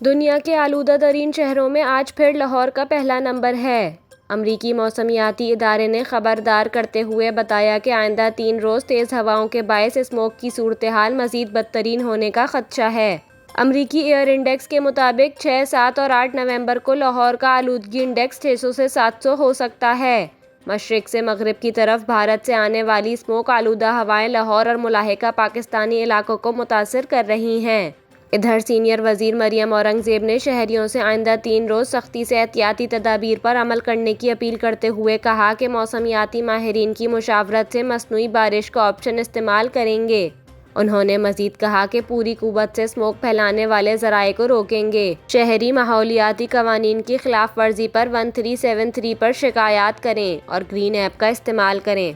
دنیا کے آلودہ ترین شہروں میں آج پھر لاہور کا پہلا نمبر ہے۔ امریکی موسمیاتی ادارے نے خبردار کرتے ہوئے بتایا کہ آئندہ 3 روز تیز ہواؤں کے باعث اسموگ کی صورتحال مزید بدترین ہونے کا خدشہ ہے۔ امریکی ایئر انڈیکس کے مطابق 6، 7 اور 8 نومبر کو لاہور کا آلودگی انڈیکس 600 سے 700 ہو سکتا ہے۔ مشرق سے مغرب کی طرف بھارت سے آنے والی اسموگ آلودہ ہوائیں لاہور اور ملاحقہ پاکستانی علاقوں کو متاثر کر رہی ہیں۔ ادھر سینئر وزیر مریم اورنگزیب نے شہریوں سے آئندہ 3 روز سختی سے احتیاطی تدابیر پر عمل کرنے کی اپیل کرتے ہوئے کہا کہ موسمیاتی ماہرین کی مشاورت سے مصنوعی بارش کا آپشن استعمال کریں گے۔ انہوں نے مزید کہا کہ پوری قوت سے اسموگ پھیلانے والے ذرائع کو روکیں گے۔ شہری ماحولیاتی قوانین کی خلاف ورزی پر 1373 پر شکایات کریں اور گرین ایپ کا استعمال کریں۔